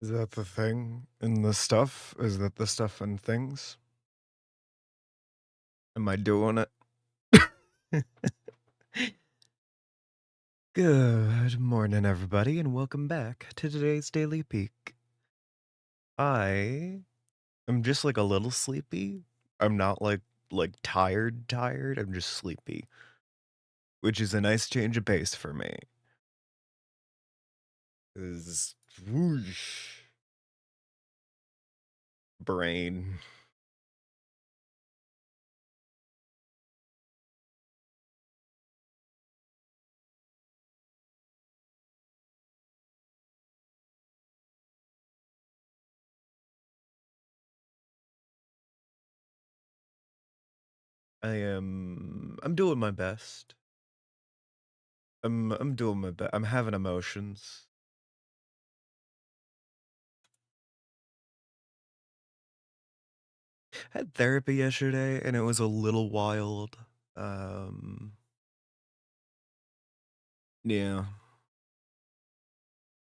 Is that the thing in the stuff? Is that the stuff and things? Am I doing it? Good morning, everybody, and welcome back to today's Daily Peek. I am just like a little sleepy. I'm not like tired. I'm just sleepy, which is a nice change of pace for me. Is whoosh, brain. I'm doing my best. I'm doing my best. I'm having emotions. Had therapy yesterday and it was a little wild. Um, yeah,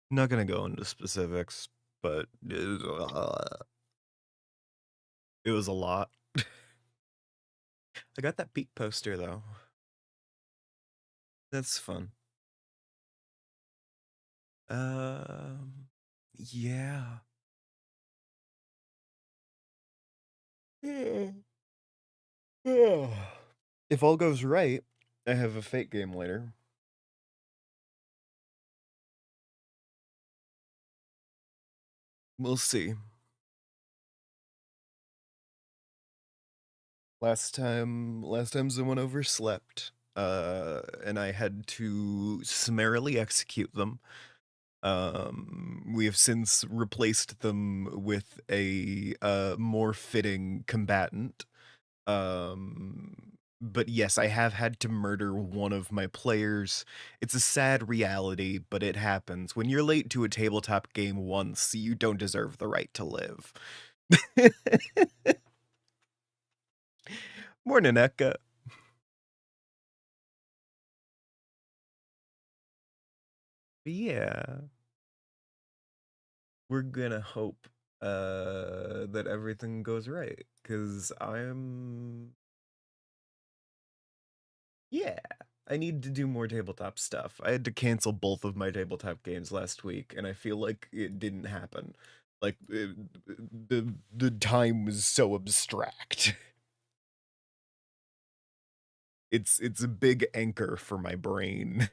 not gonna go into specifics, but it was a lot. I got that Peak poster though. That's fun. Yeah. Yeah. If all goes right, I have a Fate game later. We'll see. Last time someone overslept, and I had to summarily execute them. We have since replaced them with a more fitting combatant. But yes, I have had to murder one of my players. It's a sad reality, but it happens. When you're late to a tabletop game once, you don't deserve the right to live. Morning, Eka. Yeah, we're gonna hope that everything goes right, because yeah, I need to do more tabletop stuff. I had to cancel both of my tabletop games last week, and I feel like it didn't happen. Like the time was so abstract. It's a big anchor for my brain.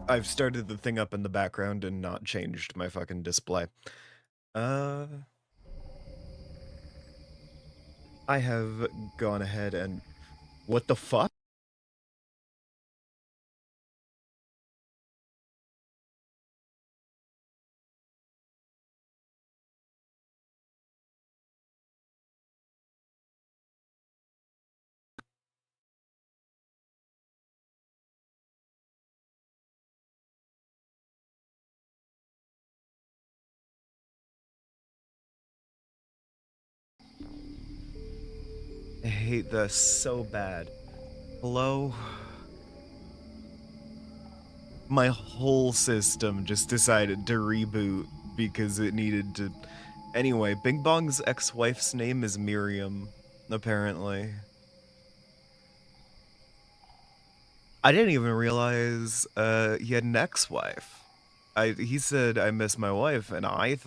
I've started the thing up in the background and not changed my fucking display. Uh, I have gone ahead and what the fuck? I hate this so bad. Hello? My whole system just decided to reboot because it needed to. Anyway, Bing Bong's ex-wife's name is Miriam, apparently. I didn't even realize he had an ex-wife. He said I miss my wife, and I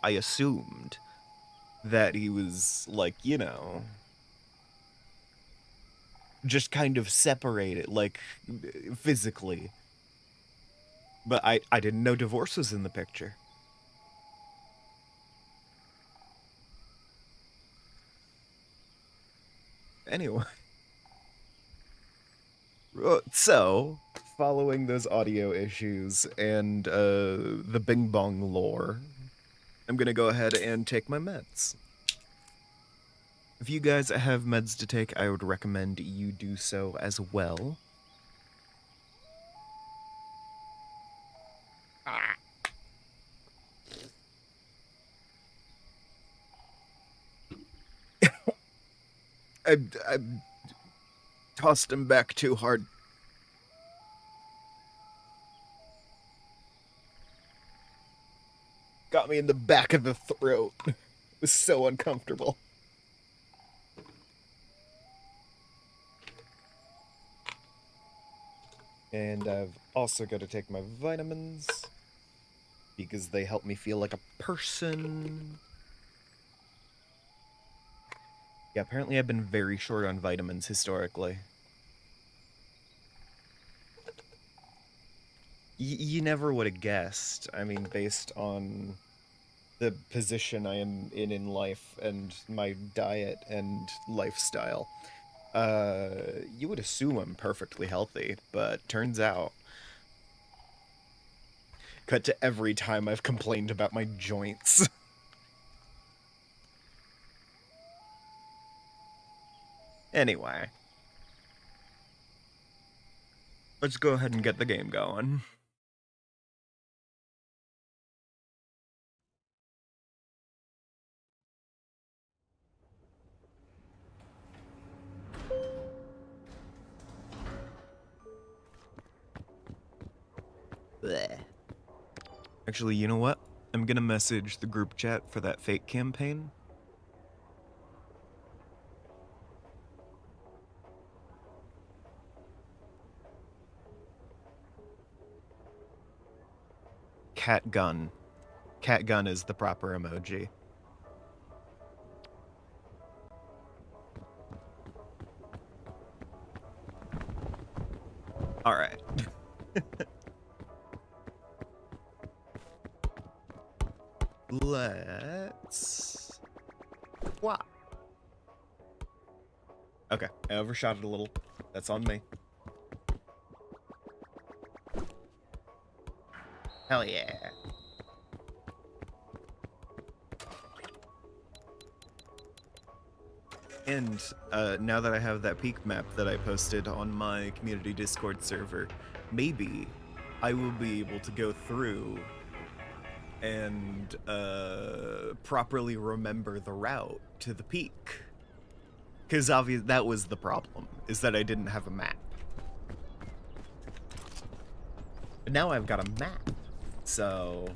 assumed that he was like, just kind of separated, like physically. But I didn't know divorce was in the picture. Anyway, so following those audio issues and the Bing Bong lore, I'm gonna go ahead and take my meds. If you guys have meds to take, I would recommend you do so as well. I tossed him back too hard. got me in the back of the throat. It was so uncomfortable. And I've also got to take my vitamins because they help me feel like a person. Yeah, apparently I've been very short on vitamins historically. You never would have guessed. I mean, based on the position I am in life and my diet and lifestyle. You would assume I'm perfectly healthy, but turns out. Cut to every time I've complained about my joints. Anyway. Let's go ahead and get the game going. Blech. Actually, you know what? I'm gonna message the group chat for that fake campaign. Cat gun. Cat gun is the proper emoji. Alright. Let's... What? Okay, I overshot it a little. That's on me. Hell yeah. And now that I have that peak map that I posted on my community Discord server, maybe I will be able to go through and properly remember the route to the peak. Because obviously that was the problem, is that I didn't have a map. But now I've got a map, so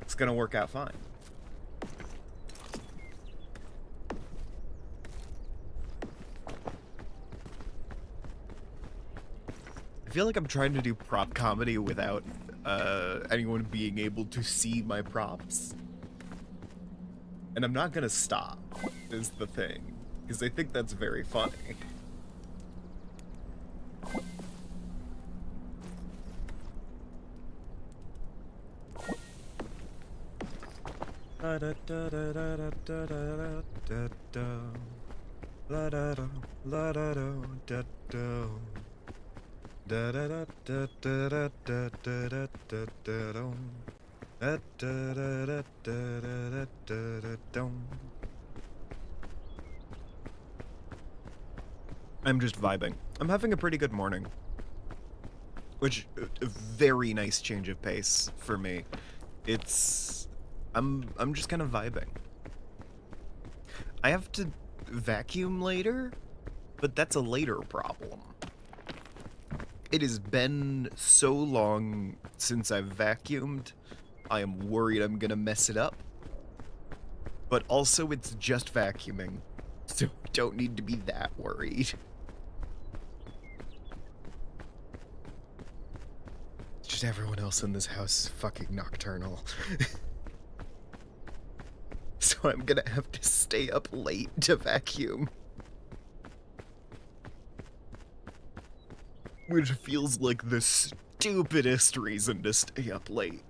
it's gonna work out fine. I feel like I'm trying to do prop comedy without anyone being able to see my props. And I'm not gonna stop, is the thing. Because I think that's very funny. I'm just vibing. I'm having a pretty good morning. Which, a very nice change of pace for me. It's... I'm just kind of vibing. I have to vacuum later, but that's a later problem. It has been so long since I've vacuumed, I am worried I'm gonna mess it up. But also it's just vacuuming, so I don't need to be that worried. It's just everyone else in this house is fucking nocturnal. So I'm gonna have to stay up late to vacuum. Which feels like the stupidest reason to stay up late.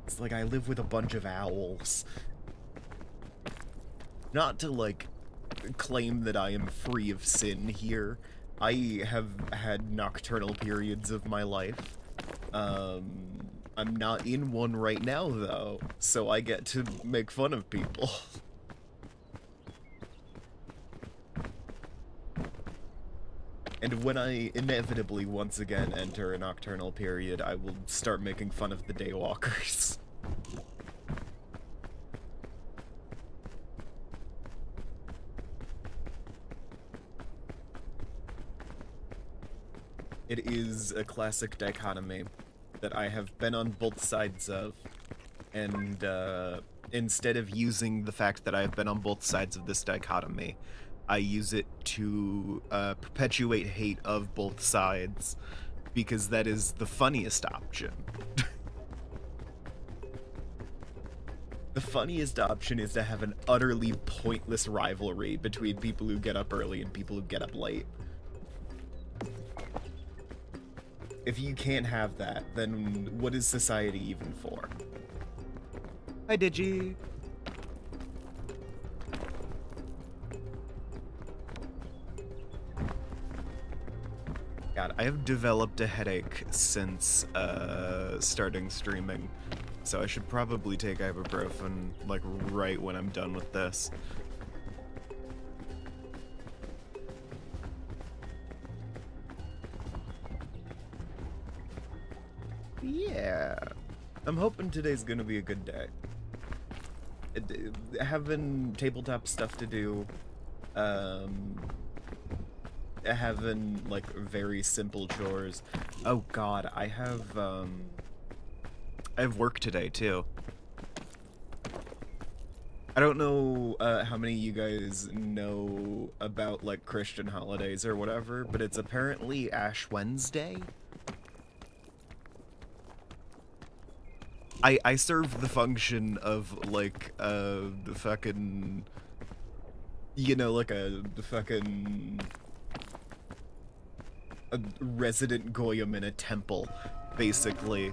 It's like I live with a bunch of owls. Not to, like, claim that I am free of sin here. I have had nocturnal periods of my life. I'm not in one right now, though, so I get to make fun of people. And when I inevitably once again enter a nocturnal period, I will start making fun of the daywalkers. It is a classic dichotomy that I have been on both sides of, and instead of using the fact that I have been on both sides of this dichotomy, I use it to perpetuate hate of both sides, because that is the funniest option. The funniest option is to have an utterly pointless rivalry between people who get up early and people who get up late. If you can't have that, then what is society even for? Hi, Digi. God, I have developed a headache since starting streaming, so I should probably take ibuprofen like right when I'm done with this. Yeah, I'm hoping today's gonna be a good day. Having tabletop stuff to do, having like very simple chores. Oh God, I have work today too. I don't know how many of you guys know about like Christian holidays or whatever, but it's apparently Ash Wednesday. I serve the function of like the fucking, you know, like a resident goyim in a temple, basically,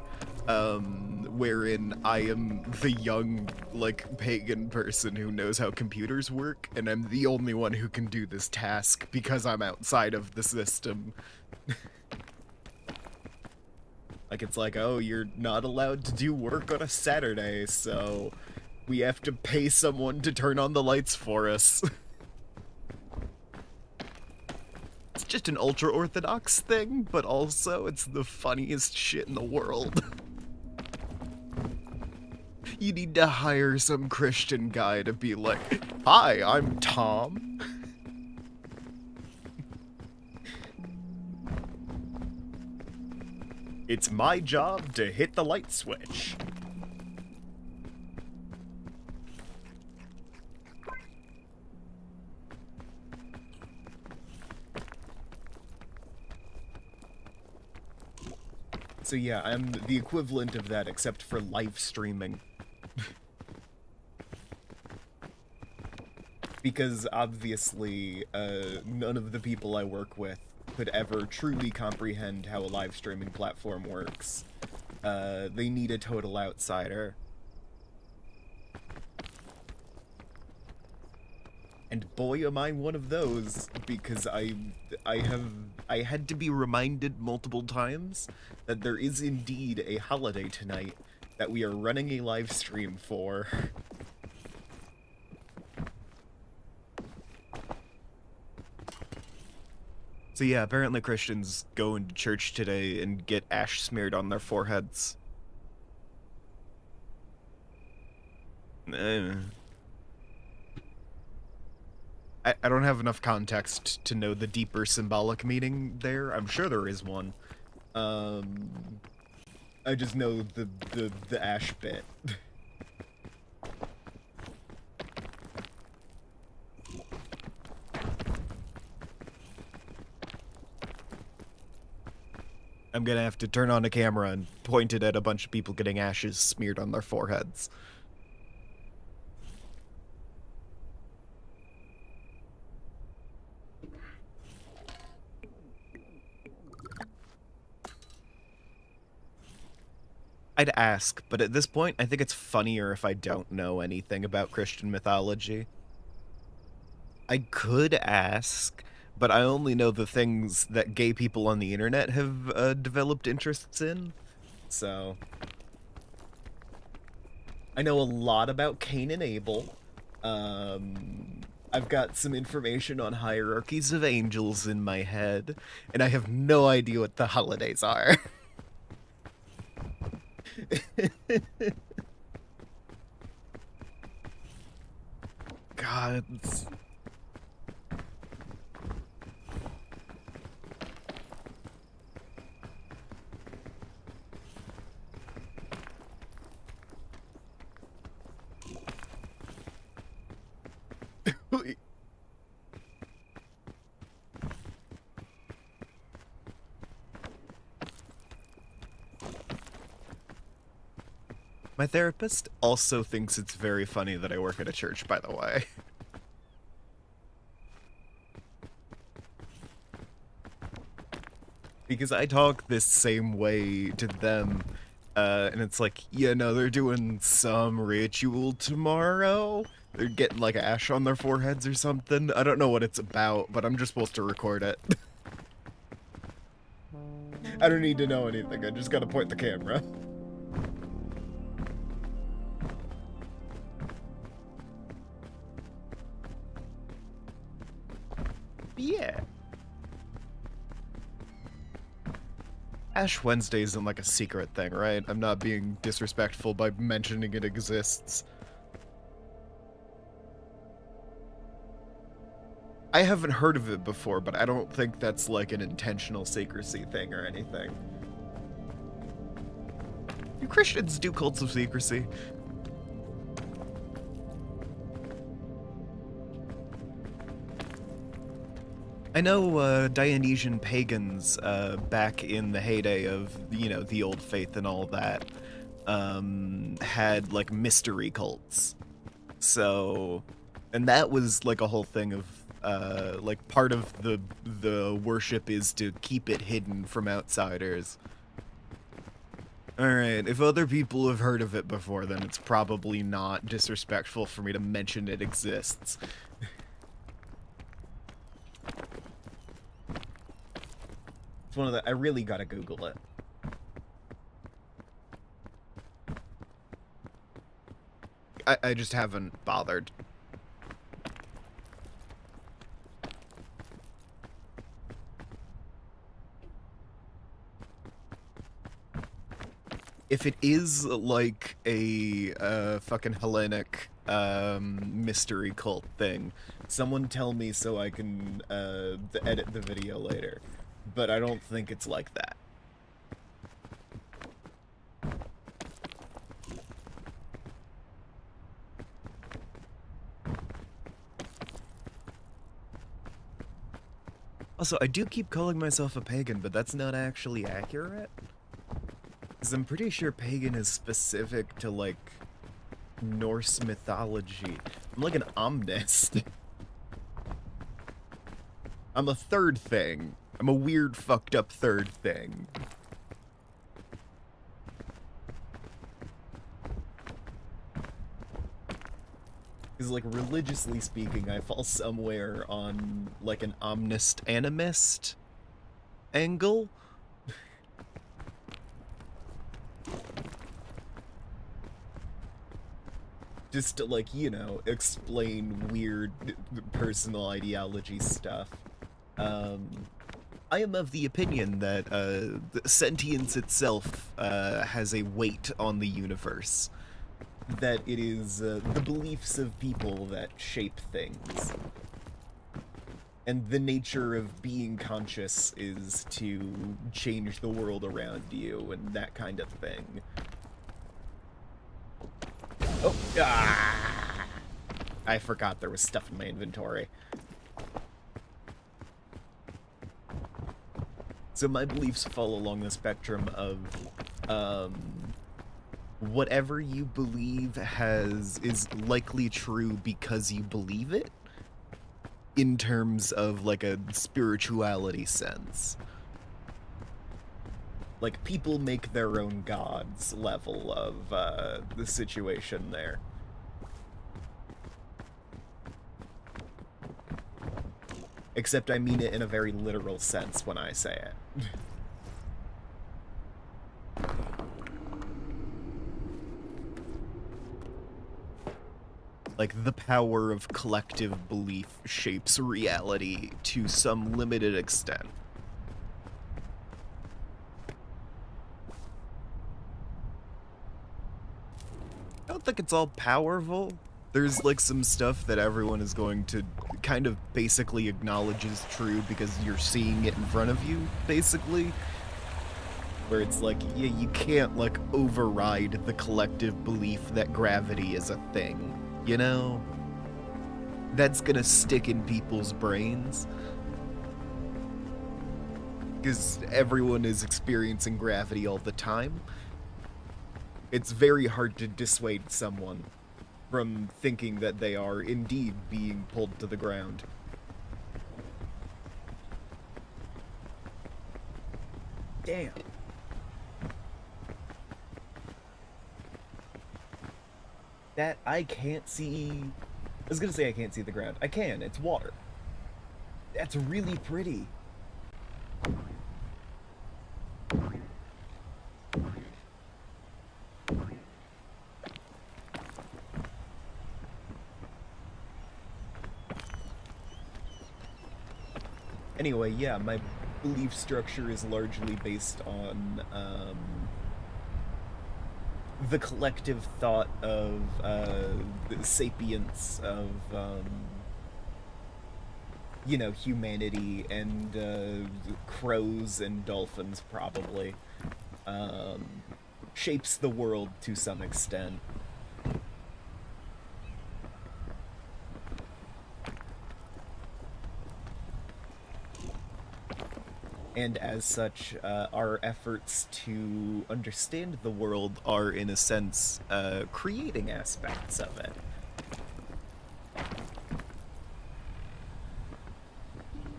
wherein I am the young, like, pagan person who knows how computers work, and I'm the only one who can do this task because I'm outside of the system. Like, it's like, oh, you're not allowed to do work on a Saturday, so we have to pay someone to turn on the lights for us. It's just an ultra-orthodox thing, but also it's the funniest shit in the world. You need to hire some Christian guy to be like, hi, I'm Tom. It's my job to hit the light switch. So yeah, I'm the equivalent of that, except for live streaming. Because obviously, none of the people I work with could ever truly comprehend how a live streaming platform works. They need a total outsider. And boy am I one of those, because I had to be reminded multiple times that there is indeed a holiday tonight that we are running a live stream for. So yeah, apparently Christians go into church today and get ash smeared on their foreheads. I don't have enough context to know the deeper symbolic meaning there. I'm sure there is one. I just know the ash bit. I'm gonna have to turn on a camera and point it at a bunch of people getting ashes smeared on their foreheads. I'd ask, but at this point, I think it's funnier if I don't know anything about Christian mythology. I could ask, but I only know the things that gay people on the internet have developed interests in, so... I know a lot about Cain and Abel. I've got some information on hierarchies of angels in my head, and I have no idea what the holidays are. God. My therapist also thinks it's very funny that I work at a church, by the way. Because I talk this same way to them, and it's like, yeah, no, they're doing some ritual tomorrow. They're getting like ash on their foreheads or something. I don't know what it's about, but I'm just supposed to record it. I don't need to know anything, I just gotta point the camera. Yeah. Ash Wednesday isn't like a secret thing, right? I'm not being disrespectful by mentioning it exists. I haven't heard of it before, but I don't think that's like an intentional secrecy thing or anything. Do Christians do cults of secrecy? I know Dionysian pagans back in the heyday of, you know, the old faith and all that, had like mystery cults. So, and that was like a whole thing of like part of the worship is to keep it hidden from outsiders. Alright, if other people have heard of it before, then it's probably not disrespectful for me to mention it exists. It's one of the... I really gotta Google it. I just haven't bothered. If it is like a fucking Hellenic mystery cult thing, someone tell me so I can edit the video later. But I don't think it's like that. Also, I do keep calling myself a pagan, but that's not actually accurate. Because I'm pretty sure pagan is specific to, like, Norse mythology. I'm like an omnist. I'm a third thing. I'm a weird, fucked up third thing. Because, like, religiously speaking, I fall somewhere on, like, an omnist animist angle. Just to, like, you know, explain weird personal ideology stuff. I am of the opinion that sentience itself has a weight on the universe. That it is the beliefs of people that shape things. And the nature of being conscious is to change the world around you and that kind of thing. Oh, ah! I forgot there was stuff in my inventory. So my beliefs fall along the spectrum of whatever you believe is likely true because you believe it, in terms of like a spirituality sense. Like, people make their own gods level of the situation there. Except I mean it in a very literal sense when I say it. Like, the power of collective belief shapes reality to some limited extent. I don't think it's all powerful. There's like some stuff that everyone is going to kind of basically acknowledge is true because you're seeing it in front of you, basically. Where it's like, yeah, you can't like override the collective belief that gravity is a thing, you know? that's gonna stick in people's brains. Because everyone is experiencing gravity all the time. It's very hard to dissuade someone from thinking that they are indeed being pulled to the ground. Damn. That I can't see. I was gonna say I can't see the ground. I can, it's water. That's really pretty. Anyway, yeah, my belief structure is largely based on the collective thought of the sapience of you know, humanity and crows and dolphins probably shapes the world to some extent. And as such, our efforts to understand the world are, in a sense, creating aspects of it.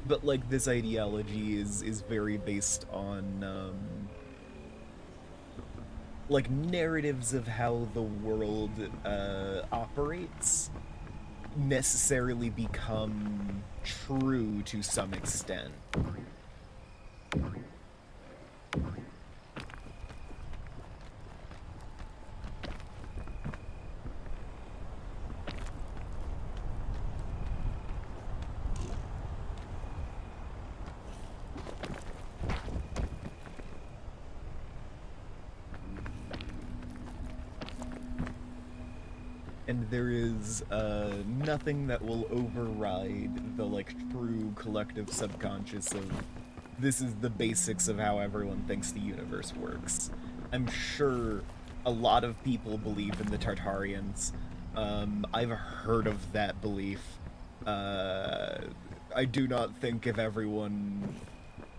But, like, this ideology is very based on, like, narratives of how the world operates necessarily become true to some extent. And there is nothing that will override the, like, true collective subconscious of this is the basics of how everyone thinks the universe works. I'm sure a lot of people believe in the Tartarians. I've heard of that belief. I do not think if everyone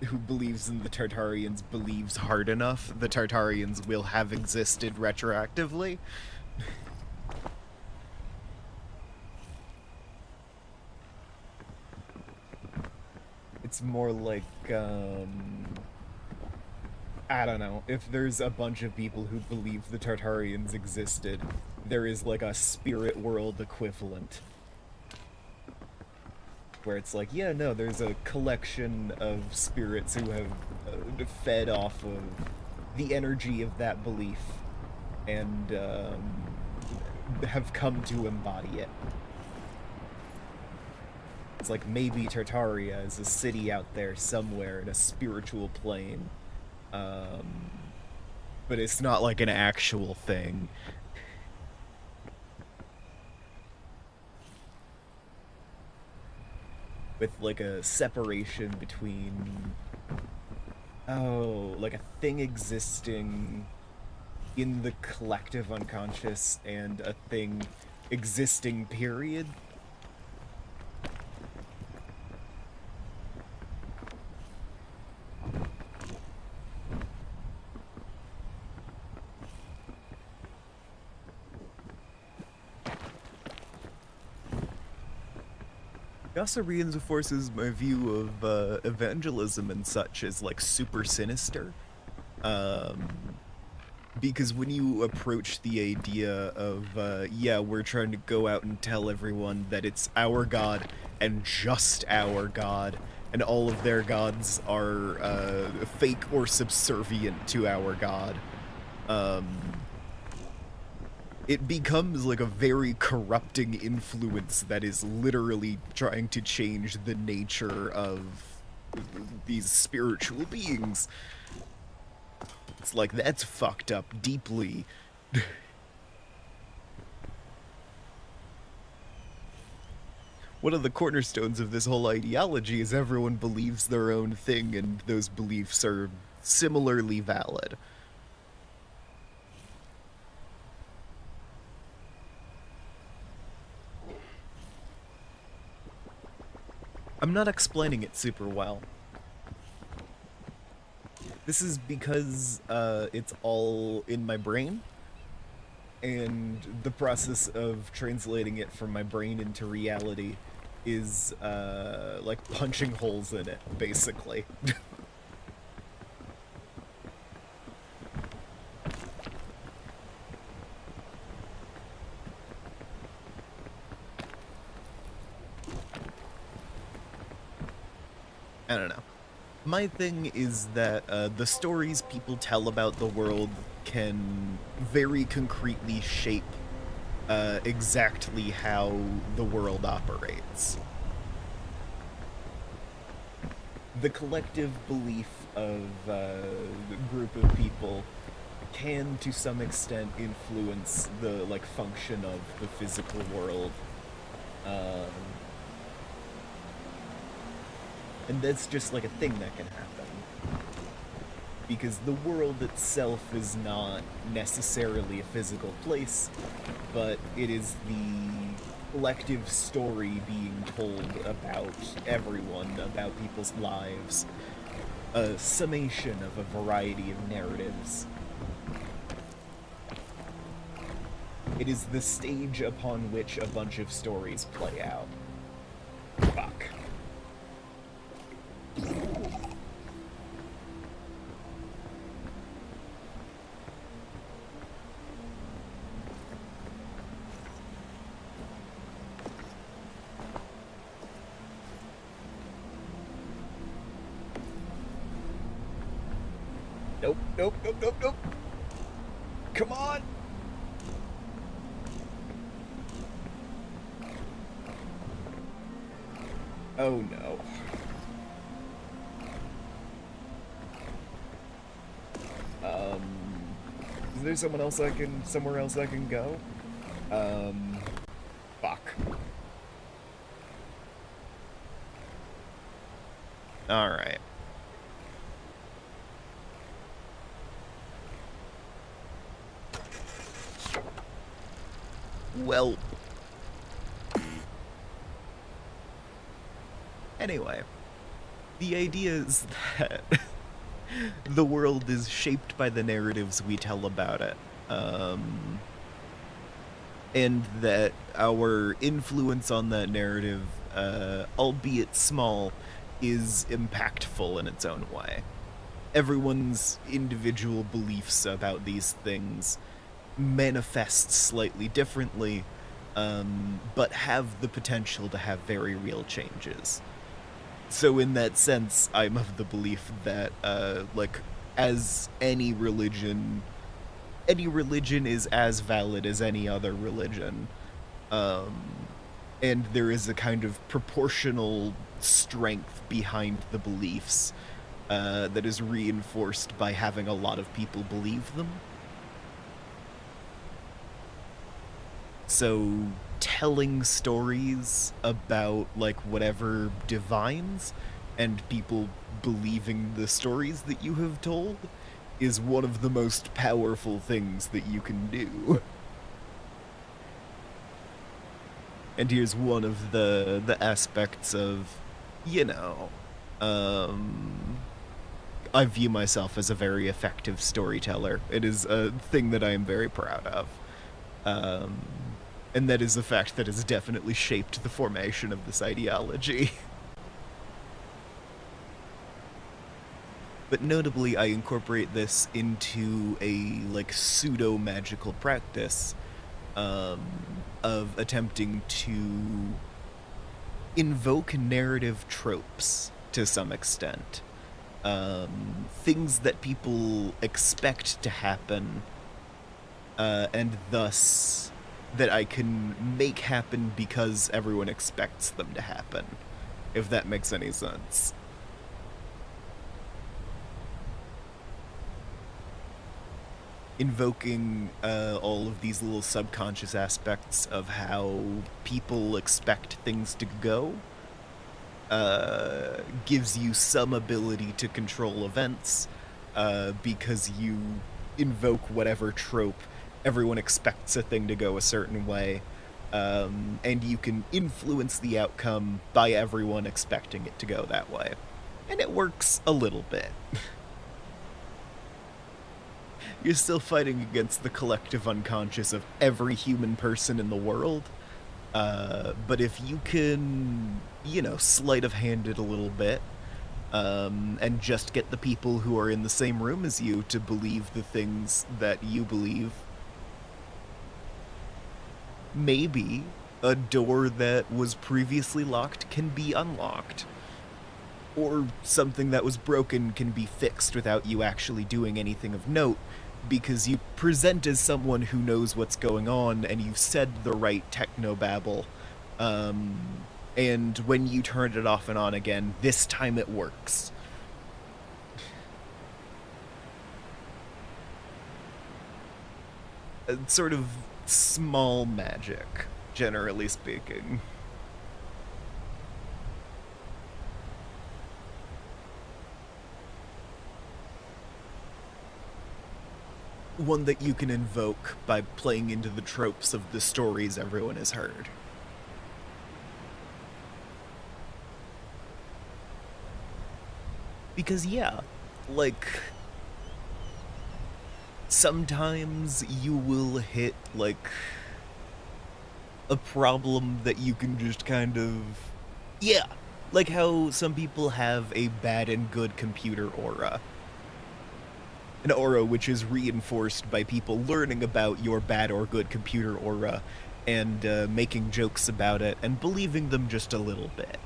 who believes in the Tartarians believes hard enough, the Tartarians will have existed retroactively. It's more like, I don't know, if there's a bunch of people who believe the Tartarians existed, there is like a spirit world equivalent. Where it's like, yeah, no, there's a collection of spirits who have fed off of the energy of that belief and have come to embody it. It's like maybe Tartaria is a city out there somewhere in a spiritual plane. But it's not like an actual thing. With like a separation between, oh, like a thing existing in the collective unconscious and a thing existing, period. It also reinforces my view of evangelism and such as like super sinister. Because when you approach the idea of, yeah, we're trying to go out and tell everyone that it's our god and just our god, and all of their gods are fake or subservient to our god, it becomes like a very corrupting influence that is literally trying to change the nature of these spiritual beings. It's like, that's fucked up deeply. One of the cornerstones of this whole ideology is everyone believes their own thing, and those beliefs are similarly valid. I'm not explaining it super well. This is because it's all in my brain, and the process of translating it from my brain into reality is like punching holes in it, basically. I don't know. My thing is that the stories people tell about the world can very concretely shape exactly how the world operates. The collective belief of a group of people can, to some extent, influence the like function of the physical world. Um, and that's just like a thing that can happen. Because the world itself is not necessarily a physical place, but it is the collective story being told about everyone, about people's lives, a summation of a variety of narratives. It is the stage upon which a bunch of stories play out. Fuck. Nope, nope, nope, nope, nope. Come on! Oh no. Um, is there somewhere else I can go? Fuck. Alright. Well. Anyway. The idea is that the world is shaped by the narratives we tell about it. And that our influence on that narrative, albeit small, is impactful in its own way. Everyone's individual beliefs about these things manifest slightly differently, but have the potential to have very real changes. So in that sense, I'm of the belief that, like, as any religion is as valid as any other religion. And there is a kind of proportional strength behind the beliefs that is reinforced by having a lot of people believe them. So telling stories about like whatever divines and people believing the stories that you have told is one of the most powerful things that you can do. And here's one of the aspects of, you know, I view myself as a very effective storyteller. It is a thing that I am very proud of. And that is a fact that has definitely shaped the formation of this ideology. But notably, I incorporate this into a, like, pseudo-magical practice of attempting to invoke narrative tropes to some extent. Things that people expect to happen, and thus that I can make happen because everyone expects them to happen, if that makes any sense. Invoking all of these little subconscious aspects of how people expect things to go gives you some ability to control events because you invoke whatever trope everyone expects a thing to go a certain way, and you can influence the outcome by everyone expecting it to go that way. And it works a little bit. You're still fighting against the collective unconscious of every human person in the world, but if you can, sleight of hand it a little bit, and just get the people who are in the same room as you to believe the things that you believe, maybe a door that was previously locked can be unlocked. Or something that was broken can be fixed without you actually doing anything of note, because you present as someone who knows what's going on and you've said the right technobabble. And when you turn it off and on again, this time it works. Sort of small magic, generally speaking. One that you can invoke by playing into the tropes of the stories everyone has heard. Because, yeah, like, sometimes you will hit, like, a problem that you can just kind of... Yeah, like how some people have a bad and good computer aura. An aura which is reinforced by people learning about your bad or good computer aura and making jokes about it and believing them just a little bit.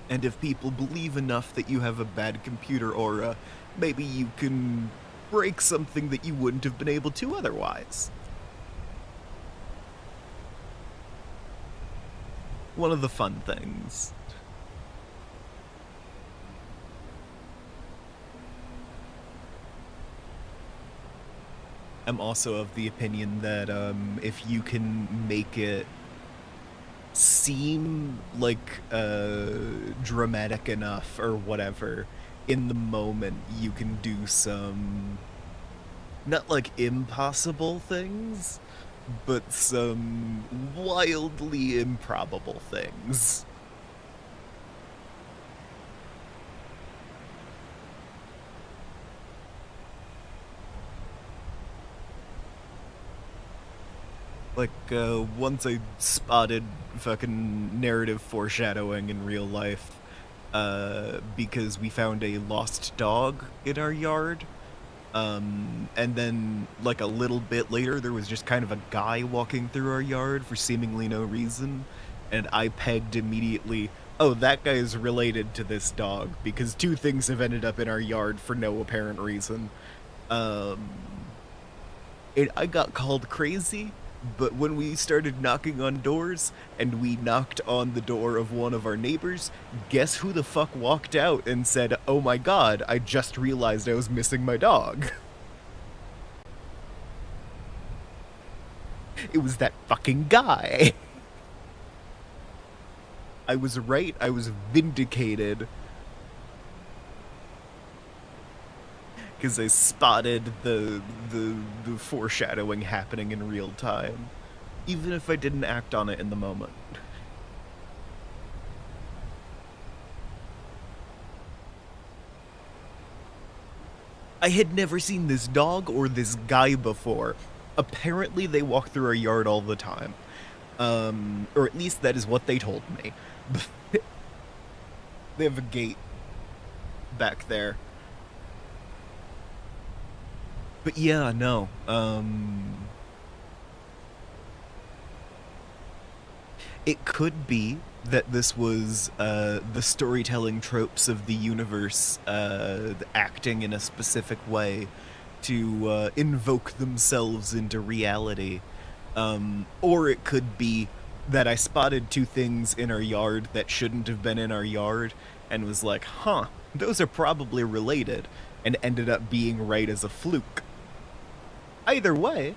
And if people believe enough that you have a bad computer aura, maybe you can break something that you wouldn't have been able to otherwise. One of the fun things. I'm also of the opinion that if you can make it seem like dramatic enough or whatever in the moment, you can do some not like impossible things, but some wildly improbable things. Like, once I spotted fucking narrative foreshadowing in real life, because we found a lost dog in our yard. And then, like, a little bit later, there was just kind of a guy walking through our yard for seemingly no reason. And I pegged immediately, oh, that guy is related to this dog, because two things have ended up in our yard for no apparent reason. I got called crazy. But when we started knocking on doors, and we knocked on the door of one of our neighbors, guess who the fuck walked out and said, oh my god, I just realized I was missing my dog. It was that fucking guy. I was right, I was vindicated. Because I spotted the foreshadowing happening in real time, even if I didn't act on it in the moment. I had never seen this dog or this guy before. Apparently they walk through our yard all the time. Or at least that is what they told me. They have a gate back there. But yeah, no. It could be that this was the storytelling tropes of the universe acting in a specific way to invoke themselves into reality. Or it could be that I spotted two things in our yard that shouldn't have been in our yard and was like, huh, those are probably related, and ended up being right as a fluke. Either way,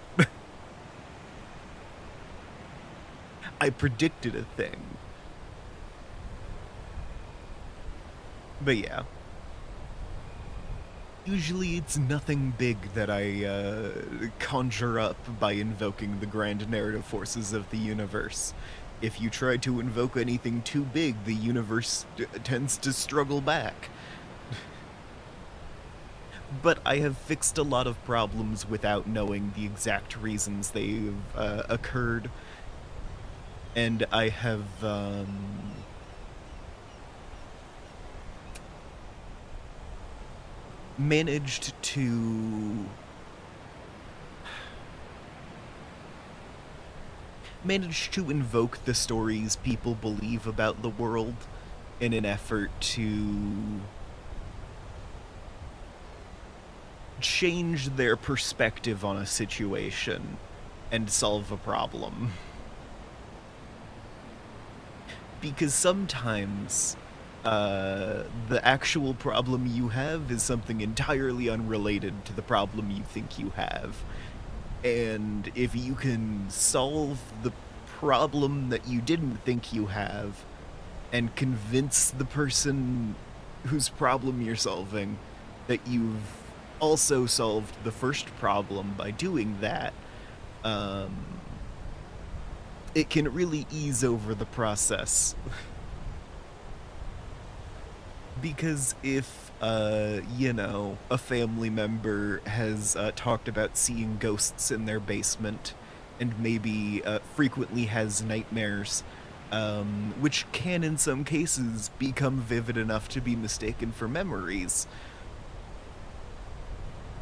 I predicted a thing. But yeah. Usually it's nothing big that I conjure up by invoking the grand narrative forces of the universe. If you try to invoke anything too big, the universe tends to struggle back. But I have fixed a lot of problems without knowing the exact reasons they've occurred. And I have managed to invoke the stories people believe about the world in an effort to change their perspective on a situation and solve a problem. Because sometimes the actual problem you have is something entirely unrelated to the problem you think you have. And if you can solve the problem that you didn't think you have and convince the person whose problem you're solving that you've also solved the first problem by doing that, it can really ease over the process. Because if, a family member has talked about seeing ghosts in their basement and maybe frequently has nightmares, which can in some cases become vivid enough to be mistaken for memories,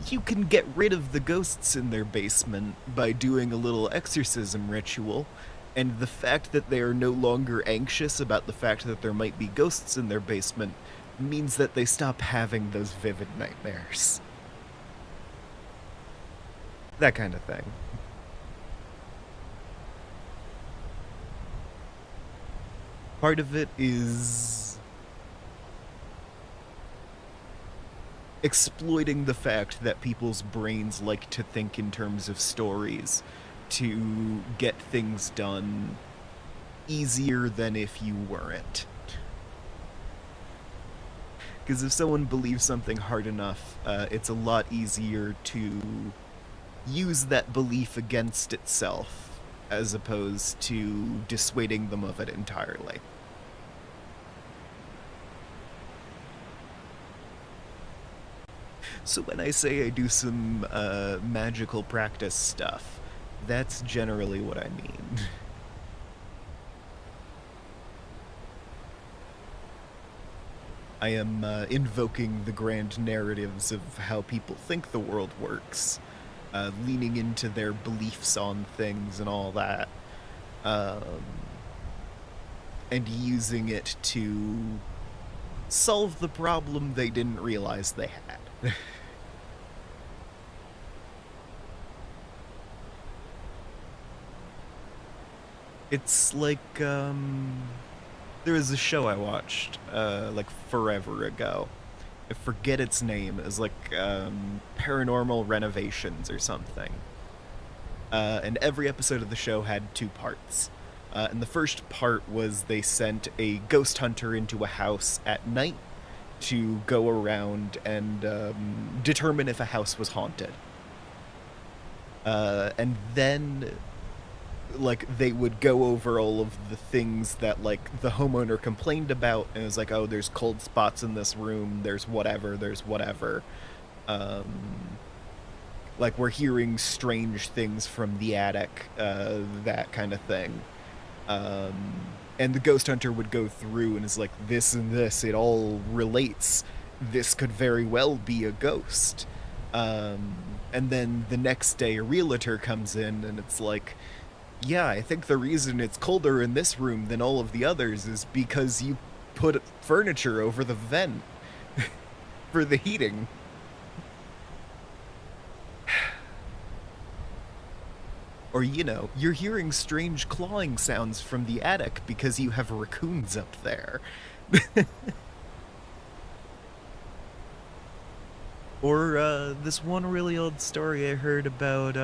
you can get rid of the ghosts in their basement by doing a little exorcism ritual, and the fact that they are no longer anxious about the fact that there might be ghosts in their basement means that they stop having those vivid nightmares. That kind of thing. Part of it is exploiting the fact that people's brains like to think in terms of stories to get things done easier than if you weren't. Because if someone believes something hard enough, it's a lot easier to use that belief against itself as opposed to dissuading them of it entirely. So when I say I do some magical practice stuff, that's generally what I mean. I am invoking the grand narratives of how people think the world works, leaning into their beliefs on things and all that, and using it to solve the problem they didn't realize they had. It's like, there was a show I watched, like forever ago. I forget its name. It was like, Paranormal Renovations or something. And every episode of the show had two parts. And the first part was they sent a ghost hunter into a house at night to go around and determine if a house was haunted. And then, like, they would go over all of the things that, like, the homeowner complained about, and it was like, oh, there's cold spots in this room, there's whatever. Like, we're hearing strange things from the attic, that kind of thing. And the ghost hunter would go through and is like, this and this, it all relates. This could very well be a ghost. And then the next day a realtor comes in and it's like, yeah, I think the reason it's colder in this room than all of the others is because you put furniture over the vent for the heating. Or, you're hearing strange clawing sounds from the attic because you have raccoons up there. Or, this one really old story I heard about,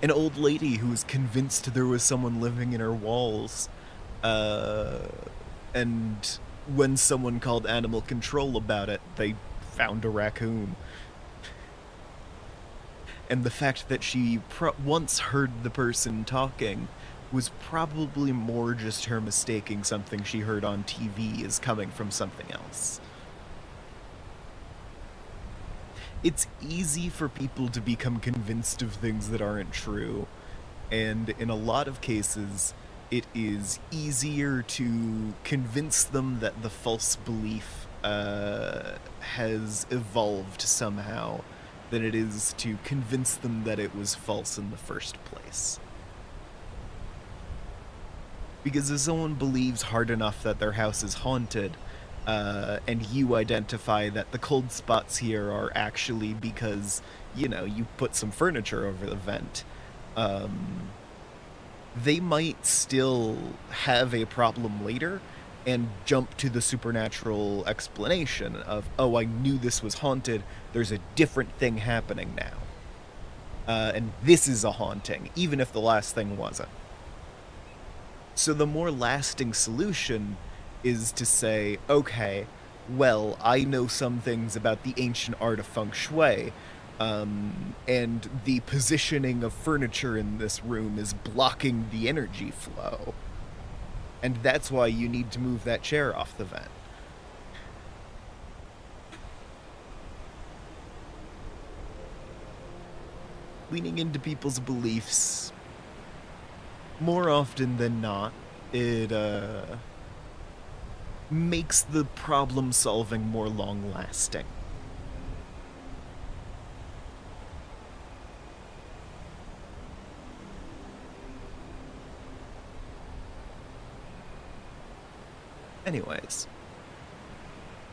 an old lady who was convinced there was someone living in her walls. And when someone called animal control about it, they found a raccoon. And the fact that she once heard the person talking was probably more just her mistaking something she heard on TV as coming from something else. It's easy for people to become convinced of things that aren't true, and in a lot of cases, it is easier to convince them that the false belief has evolved somehow than it is to convince them that it was false in the first place. Because if someone believes hard enough that their house is haunted, and you identify that the cold spots here are actually because, you put some furniture over the vent, they might still have a problem later and jump to the supernatural explanation of, oh, I knew this was haunted, there's a different thing happening now. And this is a haunting, even if the last thing wasn't. So the more lasting solution is to say, okay, well, I know some things about the ancient art of feng shui, and the positioning of furniture in this room is blocking the energy flow. And that's why you need to move that chair off the vent. Leaning into people's beliefs, more often than not, it makes the problem solving more long-lasting. Anyways,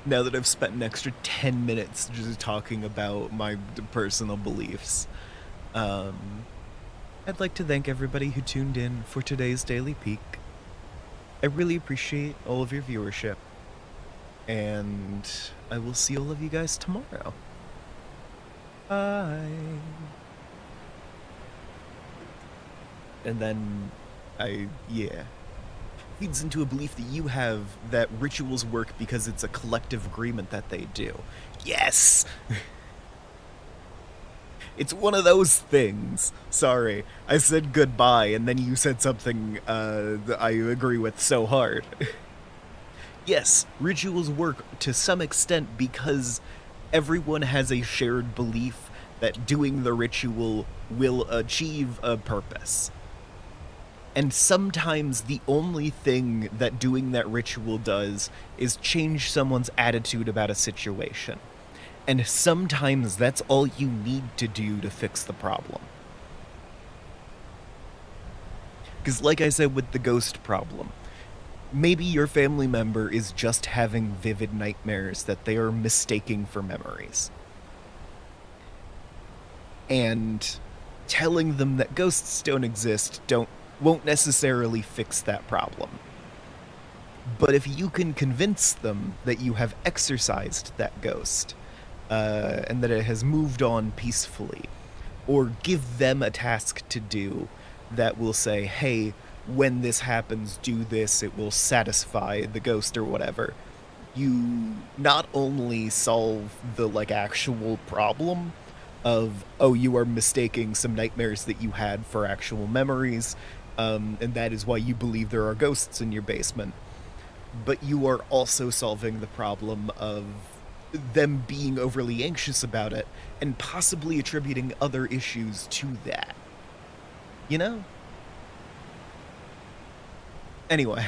now that I've spent an extra 10 minutes just talking about my personal beliefs, I'd like to thank everybody who tuned in for today's Daily Peek. I really appreciate all of your viewership, and I will see all of you guys tomorrow. Bye. And then, feeds into a belief that you have that rituals work because it's a collective agreement that they do. Yes! It's one of those things. Sorry, I said goodbye, and then you said something that I agree with so hard. Yes, rituals work to some extent because everyone has a shared belief that doing the ritual will achieve a purpose. And sometimes the only thing that doing that ritual does is change someone's attitude about a situation. And sometimes that's all you need to do to fix the problem. Because like I said with the ghost problem, maybe your family member is just having vivid nightmares that they are mistaking for memories. And telling them that ghosts don't exist won't necessarily fix that problem. But if you can convince them that you have exorcised that ghost, and that it has moved on peacefully, or give them a task to do that will say, hey, when this happens, do this, it will satisfy the ghost or whatever, you not only solve the actual problem of, oh, you are mistaking some nightmares that you had for actual memories, and that is why you believe there are ghosts in your basement, but you are also solving the problem of them being overly anxious about it and possibly attributing other issues to that. Anyway,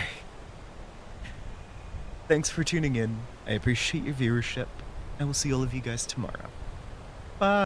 thanks for tuning in. I appreciate your viewership. I will see all of you guys tomorrow. Bye.